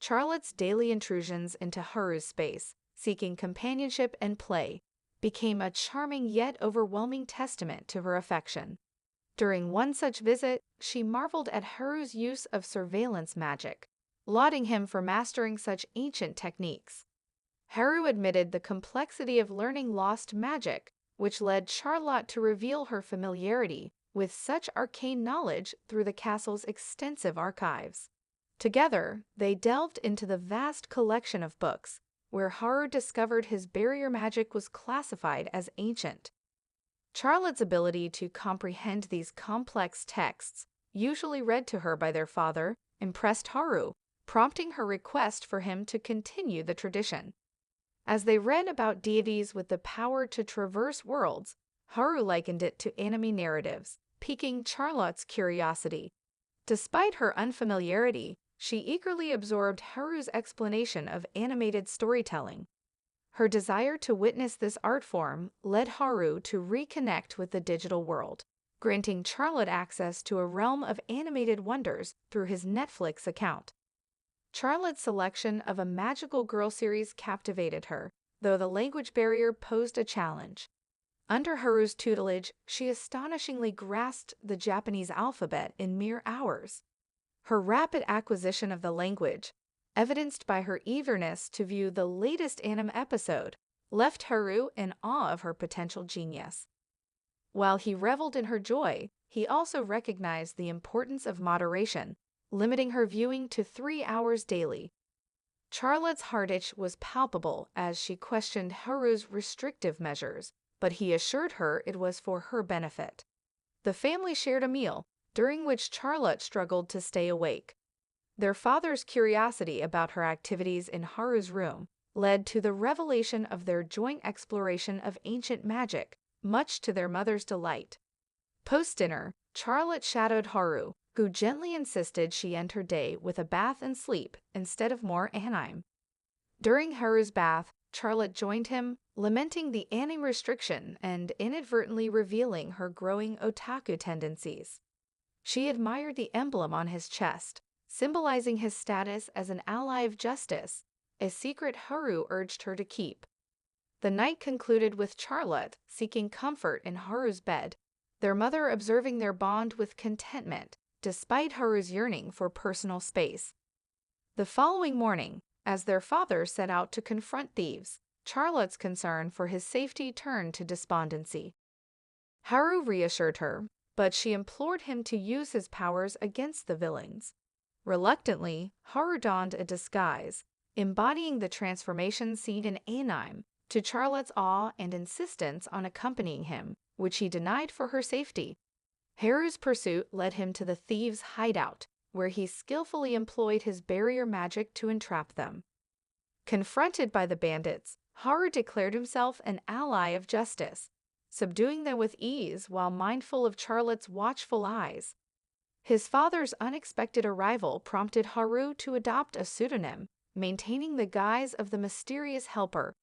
Charlotte's daily intrusions into Haru's space, seeking companionship and play, became a charming yet overwhelming testament to her affection. During one such visit, she marveled at Haru's use of surveillance magic, lauding him for mastering such ancient techniques. Haru admitted the complexity of learning lost magic, which led Charlotte to reveal her familiarity with such arcane knowledge through the castle's extensive archives. Together, they delved into the vast collection of books, where Haru discovered his barrier magic was classified as ancient. Charlotte's ability to comprehend these complex texts, usually read to her by their father, impressed Haru, prompting her request for him to continue the tradition. As they read about deities with the power to traverse worlds, Haru likened it to anime narratives, piquing Charlotte's curiosity. Despite her unfamiliarity, she eagerly absorbed Haru's explanation of animated storytelling. Her desire to witness this art form led Haru to reconnect with the digital world, granting Charlotte access to a realm of animated wonders through his Netflix account. Charlotte's selection of a magical girl series captivated her, though the language barrier posed a challenge. Under Haru's tutelage, she astonishingly grasped the Japanese alphabet in mere hours. Her rapid acquisition of the language, evidenced by her eagerness to view the latest anime episode, left Haru in awe of her potential genius. While he reveled in her joy, he also recognized the importance of moderation, limiting her viewing to 3 hours daily. Charlotte's heart itch was palpable as she questioned Haru's restrictive measures, but he assured her it was for her benefit. The family shared a meal, during which Charlotte struggled to stay awake. Their father's curiosity about her activities in Haru's room led to the revelation of their joint exploration of ancient magic, much to their mother's delight. Post-dinner, Charlotte shadowed Haru, who gently insisted she end her day with a bath and sleep instead of more anime. During Haru's bath, Charlotte joined him, lamenting the anime restriction and inadvertently revealing her growing otaku tendencies. She admired the emblem on his chest, symbolizing his status as an ally of justice, a secret Haru urged her to keep. The night concluded with Charlotte seeking comfort in Haru's bed, their mother observing their bond with contentment, despite Haru's yearning for personal space. The following morning, as their father set out to confront thieves, Charlotte's concern for his safety turned to despondency. Haru reassured her, but she implored him to use his powers against the villains. Reluctantly, Haru donned a disguise, embodying the transformation seen in anime, to Charlotte's awe and insistence on accompanying him, which he denied for her safety. Haru's pursuit led him to the thieves' hideout, where he skillfully employed his barrier magic to entrap them. Confronted by the bandits, Haru declared himself an ally of justice, subduing them with ease while mindful of Charlotte's watchful eyes. His father's unexpected arrival prompted Haru to adopt a pseudonym, maintaining the guise of the mysterious helper.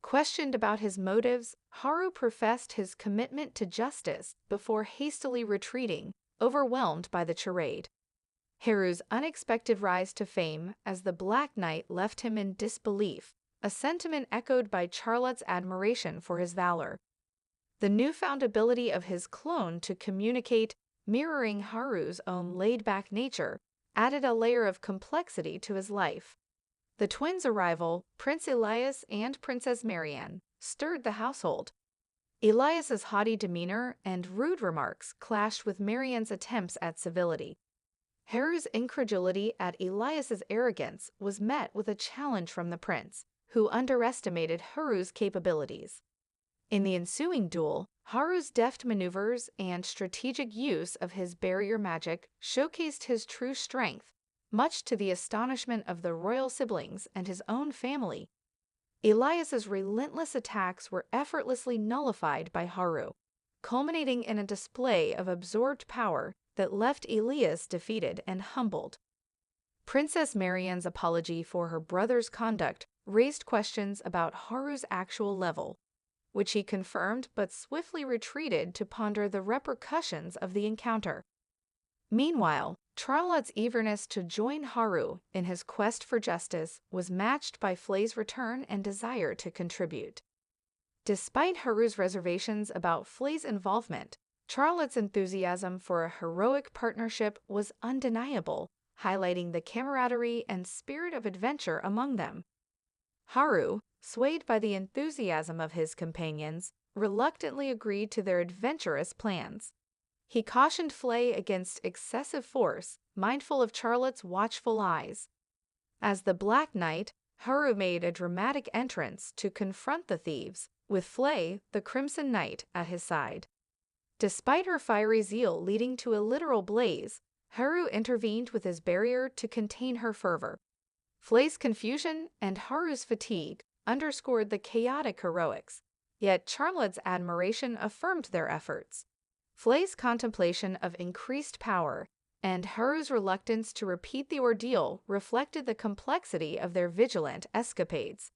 Questioned about his motives, Haru professed his commitment to justice before hastily retreating, overwhelmed by the charade. Haru's unexpected rise to fame as the Black Knight left him in disbelief, a sentiment echoed by Charlotte's admiration for his valor. The newfound ability of his clone to communicate, mirroring Haru's own laid-back nature, added a layer of complexity to his life. The twins' arrival, Prince Elias and Princess Marianne, stirred the household. Elias's haughty demeanor and rude remarks clashed with Marianne's attempts at civility. Haru's incredulity at Elias's arrogance was met with a challenge from the prince, who underestimated Haru's capabilities. In the ensuing duel, Haru's deft maneuvers and strategic use of his barrier magic showcased his true strength, much to the astonishment of the royal siblings and his own family. Elias's relentless attacks were effortlessly nullified by Haru, culminating in a display of absorbed power that left Elias defeated and humbled. Princess Marianne's apology for her brother's conduct raised questions about Haru's actual level, which he confirmed but swiftly retreated to ponder the repercussions of the encounter. Meanwhile, Charlotte's eagerness to join Haru in his quest for justice was matched by Flay's return and desire to contribute. Despite Haru's reservations about Flay's involvement, Charlotte's enthusiasm for a heroic partnership was undeniable, highlighting the camaraderie and spirit of adventure among them. Haru, swayed by the enthusiasm of his companions, reluctantly agreed to their adventurous plans. He cautioned Flay against excessive force, mindful of Charlotte's watchful eyes. As the Black Knight, Haru made a dramatic entrance to confront the thieves, with Flay, the Crimson Knight, at his side. Despite her fiery zeal leading to a literal blaze, Haru intervened with his barrier to contain her fervor. Flay's confusion and Haru's fatigue underscored the chaotic heroics, yet Charlotte's admiration affirmed their efforts. Flay's contemplation of increased power and Haru's reluctance to repeat the ordeal reflected the complexity of their vigilant escapades.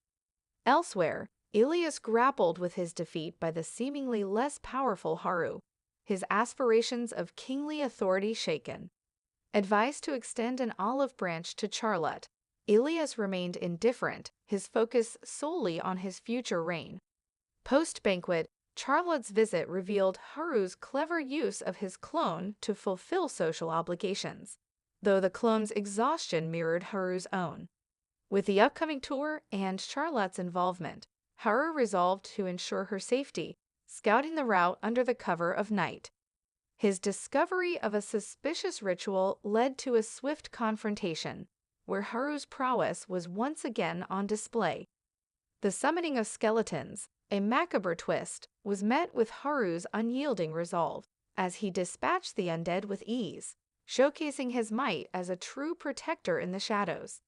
Elsewhere, Ilias grappled with his defeat by the seemingly less powerful Haru, his aspirations of kingly authority shaken. Advised to extend an olive branch to Charlotte, Ilias remained indifferent, his focus solely on his future reign. Post-banquet, Charlotte's visit revealed Haru's clever use of his clone to fulfill social obligations, though the clone's exhaustion mirrored Haru's own. With the upcoming tour and Charlotte's involvement, Haru resolved to ensure her safety, scouting the route under the cover of night. His discovery of a suspicious ritual led to a swift confrontation, where Haru's prowess was once again on display. The summoning of skeletons, a macabre twist, was met with Haru's unyielding resolve, as he dispatched the undead with ease, showcasing his might as a true protector in the shadows.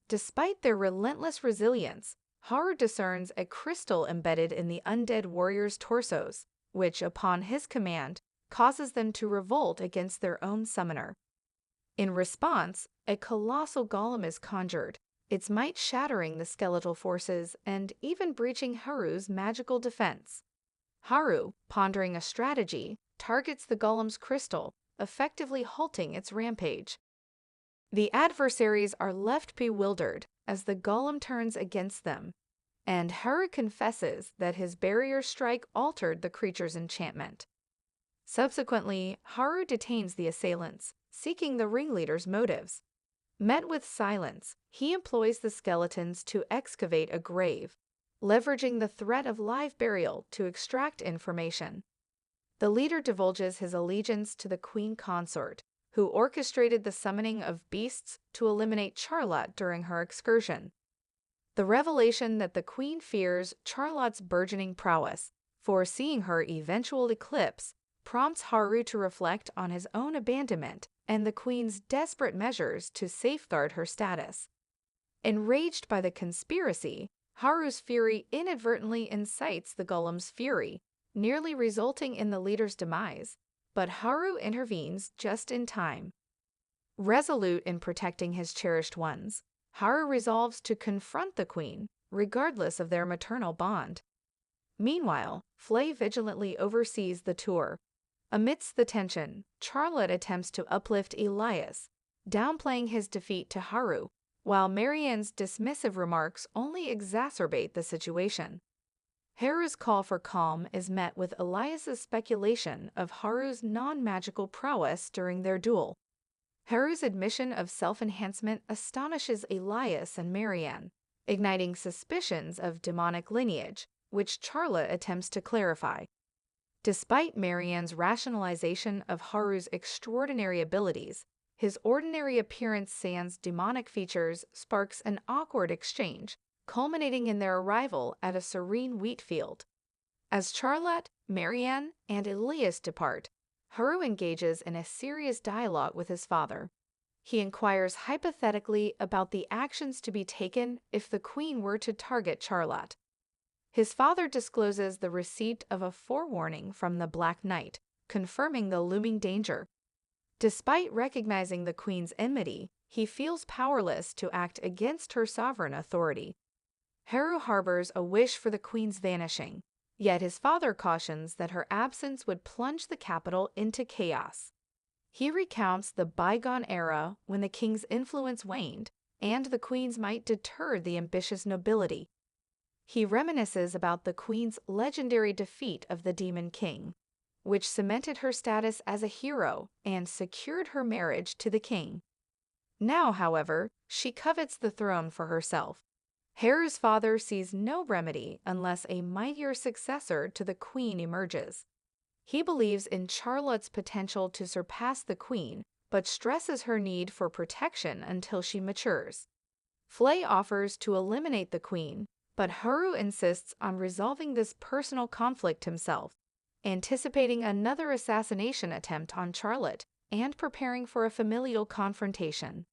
Despite their relentless resilience, Haru discerns a crystal embedded in the undead warriors' torsos, which, upon his command, causes them to revolt against their own summoner. In response, a colossal golem is conjured, its might shattering the skeletal forces and even breaching Haru's magical defense. Haru, pondering a strategy, targets the golem's crystal, effectively halting its rampage. The adversaries are left bewildered as the golem turns against them, and Haru confesses that his barrier strike altered the creature's enchantment. Subsequently, Haru detains the assailants, seeking the ringleader's motives. Met with silence, he employs the skeletons to excavate a grave, leveraging the threat of live burial to extract information. The leader divulges his allegiance to the queen consort, who orchestrated the summoning of beasts to eliminate Charlotte during her excursion. The revelation that the queen fears Charlotte's burgeoning prowess, foreseeing her eventual eclipse, prompts Haru to reflect on his own abandonment and the queen's desperate measures to safeguard her status. Enraged by the conspiracy, Haru's fury inadvertently incites the golem's fury, nearly resulting in the leader's demise, but Haru intervenes just in time. Resolute in protecting his cherished ones, Haru resolves to confront the queen, regardless of their maternal bond. Meanwhile, Flay vigilantly oversees the tour. Amidst the tension, Charlotte attempts to uplift Elias, downplaying his defeat to Haru, while Marianne's dismissive remarks only exacerbate the situation. Haru's call for calm is met with Elias's speculation of Haru's non-magical prowess during their duel. Haru's admission of self-enhancement astonishes Elias and Marianne, igniting suspicions of demonic lineage, which Charlotte attempts to clarify. Despite Marianne's rationalization of Haru's extraordinary abilities, his ordinary appearance sans demonic features sparks an awkward exchange, culminating in their arrival at a serene wheat field. As Charlotte, Marianne, and Elias depart, Haru engages in a serious dialogue with his father. He inquires hypothetically about the actions to be taken if the queen were to target Charlotte. His father discloses the receipt of a forewarning from the Black Knight, confirming the looming danger. Despite recognizing the queen's enmity, he feels powerless to act against her sovereign authority. Haru harbors a wish for the queen's vanishing, yet his father cautions that her absence would plunge the capital into chaos. He recounts the bygone era when the king's influence waned and the queen's might deterred the ambitious nobility. He reminisces about the queen's legendary defeat of the Demon King, which cemented her status as a hero and secured her marriage to the king. Now, however, she covets the throne for herself. Heru's father sees no remedy unless a mightier successor to the queen emerges. He believes in Charlotte's potential to surpass the queen, but stresses her need for protection until she matures. Flay offers to eliminate the queen, but Heru insists on resolving this personal conflict himself, anticipating another assassination attempt on Charlotte and preparing for a familial confrontation.